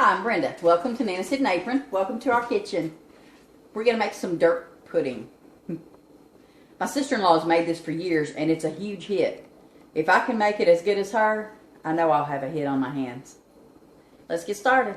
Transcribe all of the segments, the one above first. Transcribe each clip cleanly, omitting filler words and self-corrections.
Hi, I'm Brenda. Welcome to Nana's Hidden Apron. Welcome to our kitchen. We're going to make some dirt pudding. My sister-in-law has made this for years, and it's a huge hit. If I can make it as good as her, I know I'll have a hit on my hands. Let's get started.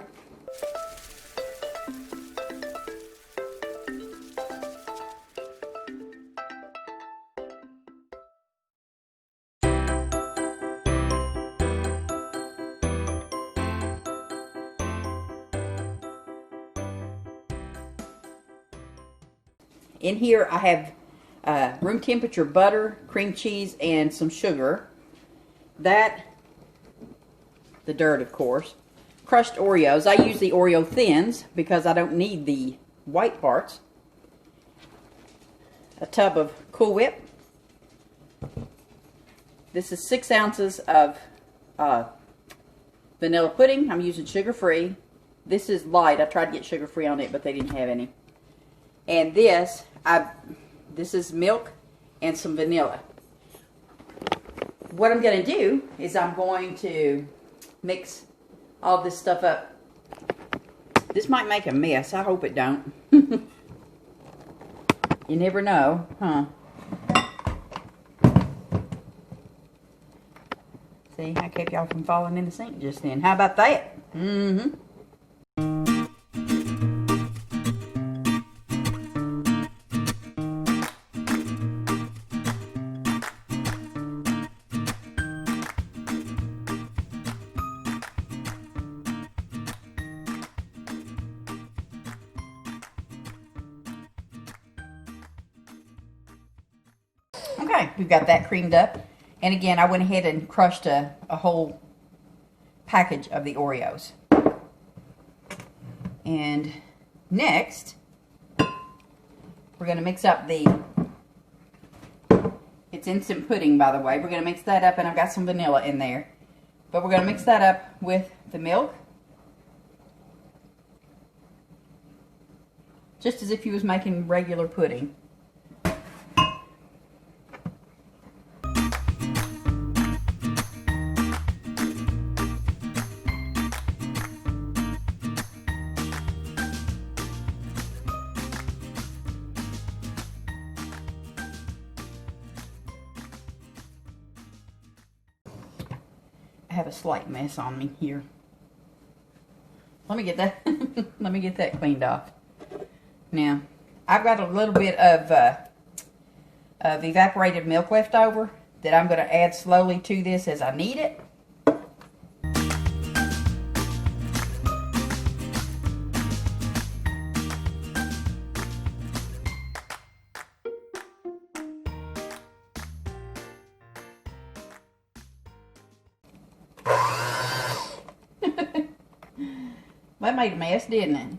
In here I have room temperature butter, cream cheese, and some sugar. The dirt, of course. Crushed Oreos. I use the Oreo thins because I don't need the white parts. A tub of Cool Whip. This is 6 ounces of vanilla pudding. I'm using sugar-free. This is light. I tried to get sugar-free on it, but they didn't have any. And this is milk and some vanilla. What I'm going to do is I'm going to mix all this stuff up. This might make a mess. I hope it don't. You never know, huh? See, I kept y'all from falling in the sink just then. How about that? Mm-hmm. Okay, we've got that creamed up. And again, I went ahead and crushed a whole package of the Oreos. And next, we're going to mix up it's instant pudding, by the way. We're going to mix that up, and I've got some vanilla in there. But we're going to mix that up with the milk. Just as if you was making regular pudding. I have a slight mess on me here. Let me get that. Let me get that cleaned off. Now, I've got a little bit of evaporated milk left over that I'm going to add slowly to this as I need it. That made a mess, didn't it?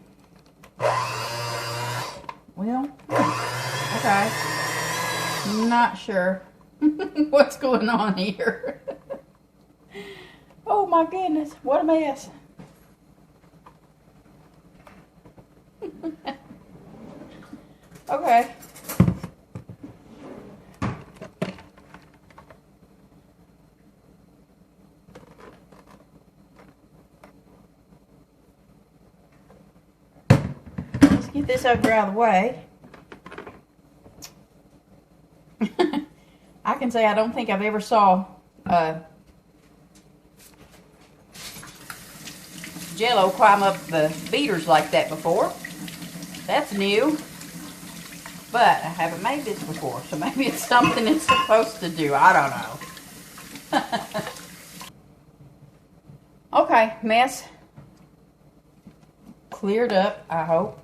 Well, okay. Not sure what's going on here. Oh my goodness, what a mess. Okay. Get this over out of the way. I can say I don't think I've ever saw Jell-O climb up the beaters like that before. That's new. But I haven't made this before, so maybe it's something it's supposed to do. I don't know. Okay, mess cleared up, I hope.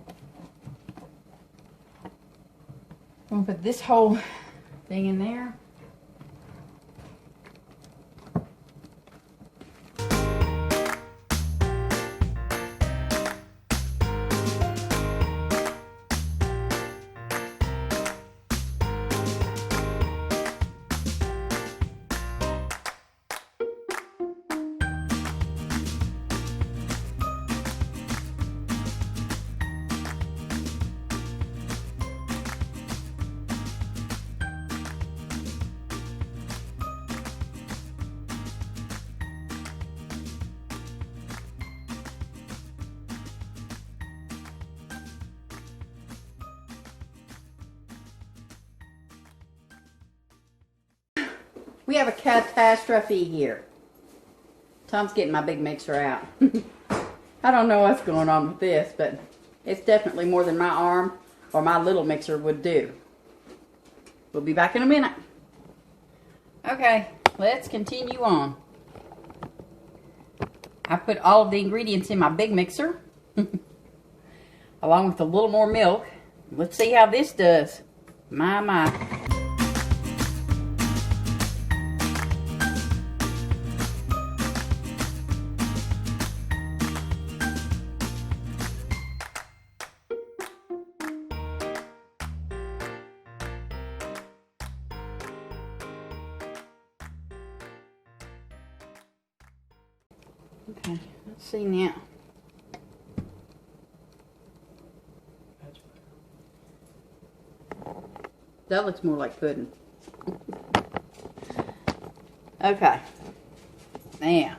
I'm gonna put this whole thing in there. We have a catastrophe here. Tom's getting my big mixer out. I don't know what's going on with this, but it's definitely more than my arm or my little mixer would do. We'll be back in a minute. Okay, let's continue on. I put all of the ingredients in my big mixer, along with a little more milk. Let's see how this does. My. Okay, let's see now. That looks more like pudding. Okay. Now.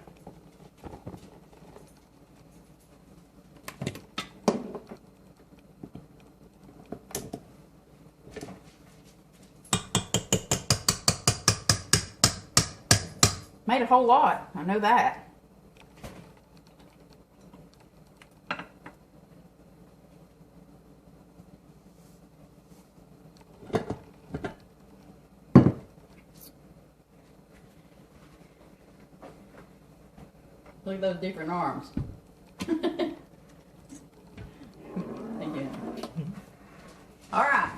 Made a whole lot. I know that. Look at those different arms. Thank you. All right.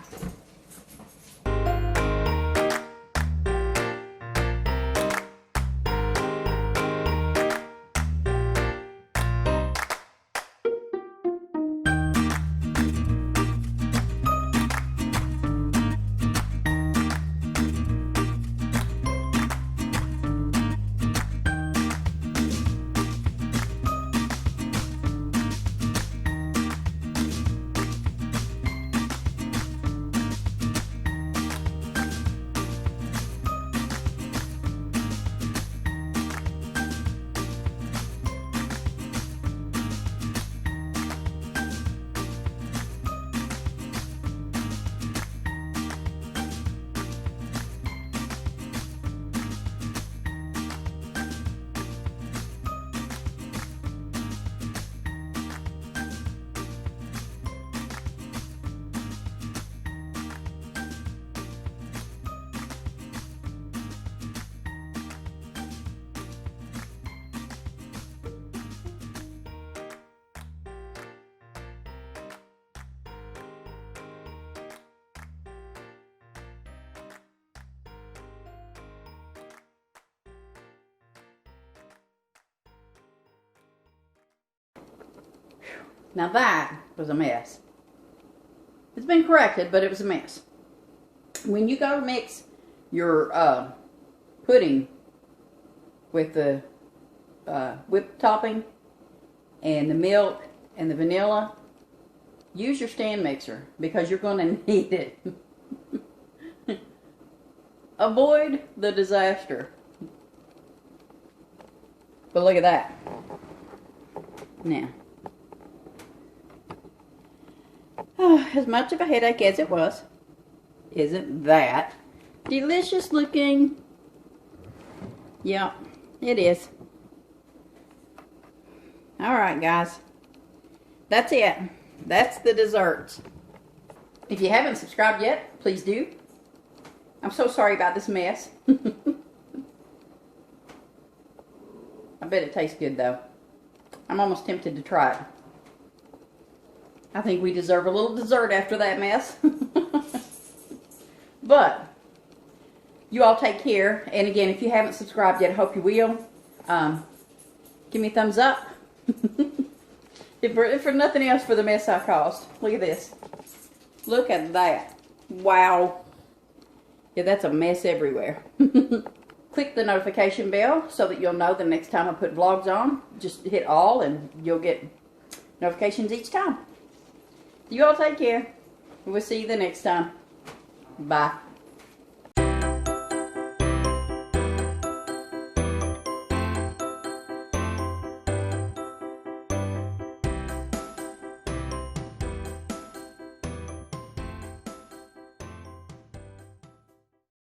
Now that was a mess. It's been corrected, but it was a mess. When you go to mix your pudding with the whipped topping and the milk and the vanilla, use your stand mixer because you're going to need it. Avoid the disaster. But look at that. Now. As much of a headache as it was, isn't that delicious looking? Yeah, it is. Alright guys, that's it. That's the desserts. If you haven't subscribed yet, please do. I'm so sorry about this mess. I bet it tastes good though. I'm almost tempted to try it. I think we deserve a little dessert after that mess. But, you all take care. And again, if you haven't subscribed yet, I hope you will. Give me a thumbs up. if for nothing else, for the mess I caused. Look at this. Look at that. Wow. Yeah, that's a mess everywhere. Click the notification bell so that you'll know the next time I put vlogs on. Just hit all and you'll get notifications each time. You all take care. We'll see you the next time. Bye.